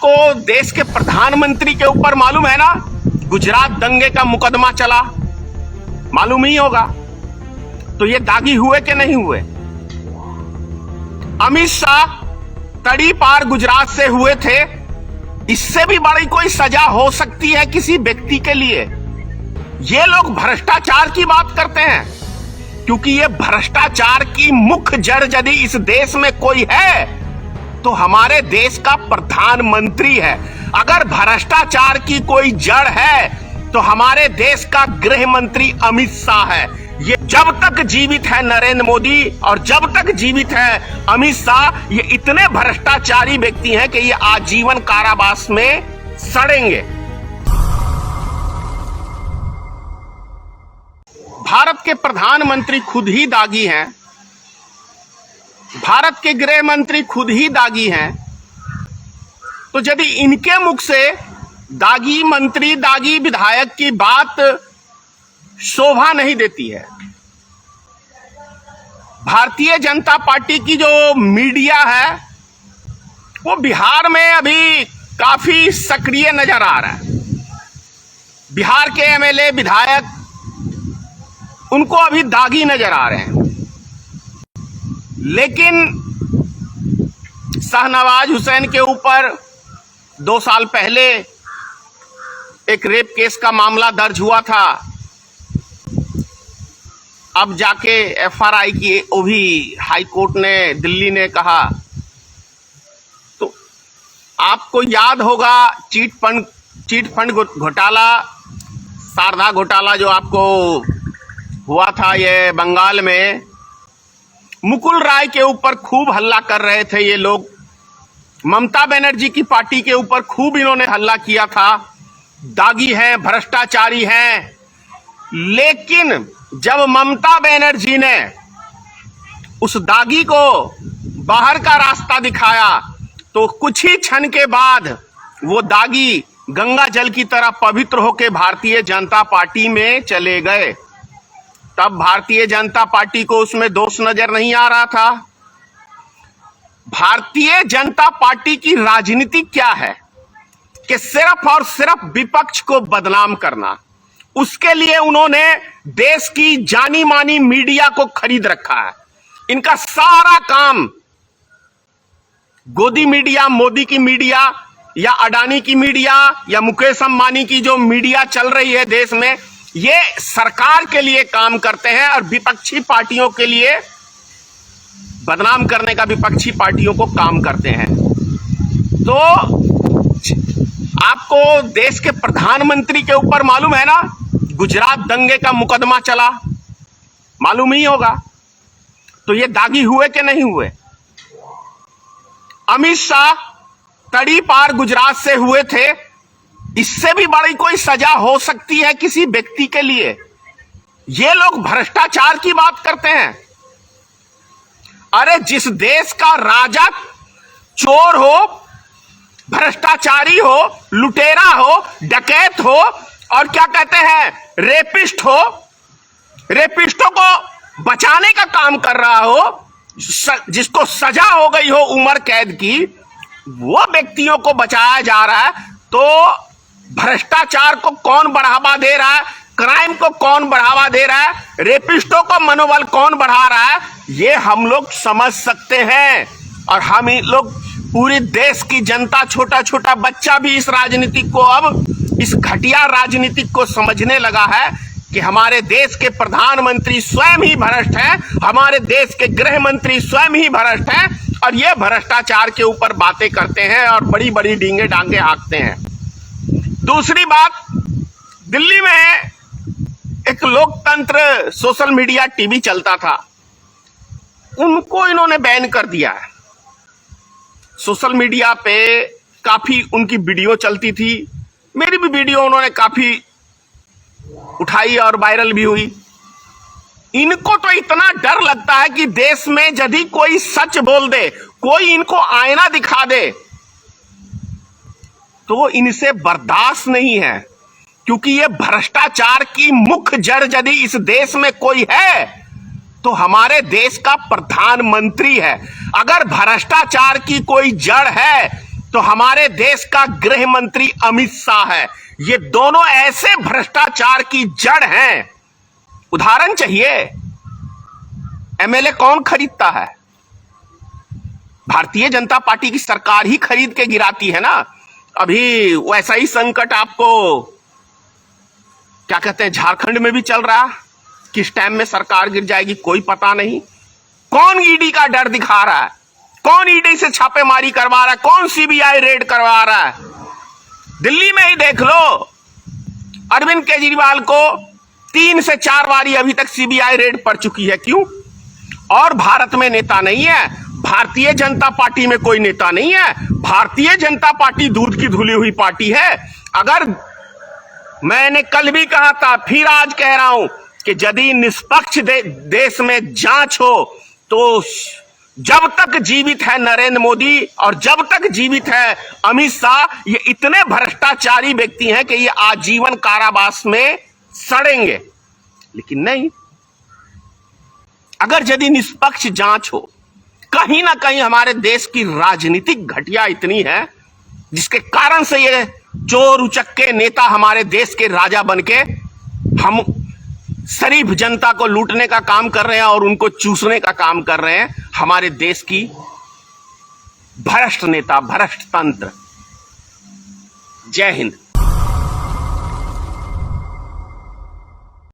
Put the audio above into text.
आपको देश के प्रधानमंत्री के ऊपर मालूम है ना, गुजरात दंगे का मुकदमा चला, मालूम ही होगा। तो ये दागी हुए कि नहीं हुए? अमित शाह तड़ी पार गुजरात से हुए थे। इससे भी बड़ी कोई सजा हो सकती है किसी व्यक्ति के लिए? ये लोग भ्रष्टाचार की बात करते हैं, क्योंकि ये भ्रष्टाचार की मुख्य जड़ यदि इस देश में कोई है तो हमारे देश का प्रधानमंत्री है। अगर भ्रष्टाचार की कोई जड़ है तो हमारे देश का गृह मंत्री अमित शाह है। ये जब तक जीवित है नरेंद्र मोदी और जब तक जीवित है अमित शाह, ये इतने भ्रष्टाचारी व्यक्ति हैं कि ये आजीवन कारावास में सड़ेंगे। भारत के प्रधानमंत्री खुद ही दागी हैं, भारत के गृह मंत्री खुद ही दागी हैं। तो यदि इनके मुख से दागी मंत्री, दागी विधायक की बात शोभा नहीं देती है, भारतीय जनता पार्टी की जो मीडिया है वो बिहार में अभी काफी सक्रिय नजर आ रहा है। बिहार के एमएलए, विधायक उनको अभी दागी नजर आ रहे हैं। लेकिन शाहनवाज हुसैन के ऊपर 2 साल पहले एक रेप केस का मामला दर्ज हुआ था। अब जाके एफआरआई की वो भी हाई कोर्ट ने, दिल्ली ने कहा। तो आपको याद होगा चीट फंड घोटाला, शारदा घोटाला जो आपको हुआ था ये बंगाल में। मुकुल राय के ऊपर खूब हल्ला कर रहे थे ये लोग, ममता बनर्जी की पार्टी के ऊपर खूब इन्होंने हल्ला किया था, दागी हैं, भ्रष्टाचारी हैं। लेकिन जब ममता बनर्जी ने उस दागी को बाहर का रास्ता दिखाया तो कुछ ही क्षण के बाद वो दागी गंगा जल की तरह पवित्र होकर भारतीय जनता पार्टी में चले गए। तब भारतीय जनता पार्टी को उसमें दोष नजर नहीं आ रहा था। भारतीय जनता पार्टी की राजनीति क्या है कि सिर्फ और सिर्फ विपक्ष को बदनाम करना। उसके लिए उन्होंने देश की जानी मानी मीडिया को खरीद रखा है। इनका सारा काम गोदी मीडिया, मोदी की मीडिया या अडानी की मीडिया या मुकेश अंबानी की जो मीडिया चल रही है देश में, ये सरकार के लिए काम करते हैं और विपक्षी पार्टियों के लिए बदनाम करने का विपक्षी पार्टियों को काम करते हैं। तो आपको देश के प्रधानमंत्री के ऊपर मालूम है ना, गुजरात दंगे का मुकदमा चला, मालूम ही होगा। तो ये दागी हुए कि नहीं हुए? अमित शाह तड़ी पार गुजरात से हुए थे। इससे भी बड़ी कोई सजा हो सकती है किसी व्यक्ति के लिए? ये लोग भ्रष्टाचार की बात करते हैं। अरे जिस देश का राजा चोर हो, भ्रष्टाचारी हो, लुटेरा हो, डकैत हो और क्या कहते हैं रेपिस्ट हो, रेपिस्टों को बचाने का काम कर रहा हो, जिसको सजा हो गई हो उम्र कैद की, वो व्यक्तियों को बचाया जा रहा है। तो भ्रष्टाचार को कौन बढ़ावा दे रहा है, क्राइम को कौन बढ़ावा दे रहा है, रेपिस्टों को मनोबल कौन बढ़ा रहा है, ये हम लोग समझ सकते हैं। और हम लोग पूरी देश की जनता, छोटा छोटा बच्चा भी इस राजनीति को, अब इस घटिया राजनीति को समझने लगा है कि हमारे देश के प्रधानमंत्री स्वयं ही भ्रष्ट हैं, हमारे देश के गृह मंत्री स्वयं ही भ्रष्ट हैं और ये भ्रष्टाचार के ऊपर बातें करते हैं और बड़ी बड़ी डींगे डांगे हाँकते हैं। दूसरी बात, दिल्ली में एक लोकतंत्र सोशल मीडिया टीवी चलता था, उनको इन्होंने बैन कर दिया है। सोशल मीडिया पे काफी उनकी वीडियो चलती थी, मेरी भी वीडियो उन्होंने काफी उठाई और वायरल भी हुई। इनको तो इतना डर लगता है कि देश में यदि कोई सच बोल दे, कोई इनको आईना दिखा दे, तो वो इनसे बर्दाश्त नहीं है, क्योंकि ये भ्रष्टाचार की मुख्य जड़ यदि इस देश में कोई है तो हमारे देश का प्रधानमंत्री है। अगर भ्रष्टाचार की कोई जड़ है तो हमारे देश का गृह मंत्री अमित शाह है। ये दोनों ऐसे भ्रष्टाचार की जड़ हैं। उदाहरण चाहिए, एमएलए कौन खरीदता है? भारतीय जनता पार्टी की सरकार ही खरीद के गिराती है ना। अभी वैसा ही संकट आपको क्या कहते हैं झारखंड में भी चल रहा। किस टाइम में सरकार गिर जाएगी कोई पता नहीं। कौन ईडी का डर दिखा रहा है? कौन ईडी से छापेमारी करवा रहा है? कौन सीबीआई रेड करवा रहा है? दिल्ली में ही देख लो, अरविंद केजरीवाल को 3 से 4 बारी अभी तक सीबीआई रेड पड़ चुकी है। क्यों? और भारत में नेता नहीं है। भारतीय जनता पार्टी में कोई नेता नहीं है। भारतीय जनता पार्टी दूध की धुली हुई पार्टी है। अगर मैंने कल भी कहा था, फिर आज कह रहा हूं कि यदि निष्पक्ष देश में जांच हो तो जब तक जीवित है नरेंद्र मोदी और जब तक जीवित है अमित शाह, ये इतने भ्रष्टाचारी व्यक्ति हैं कि ये आजीवन कारावास में सड़ेंगे। लेकिन नहीं, अगर यदि निष्पक्ष जांच हो, कहीं ना कहीं हमारे देश की राजनीतिक घटिया इतनी है जिसके कारण से ये चोर उचक्के नेता हमारे देश के राजा बनके हम शरीफ जनता को लूटने का काम कर रहे हैं और उनको चूसने का काम कर रहे हैं। हमारे देश की भ्रष्ट नेता, भ्रष्ट तंत्र। जय हिंद।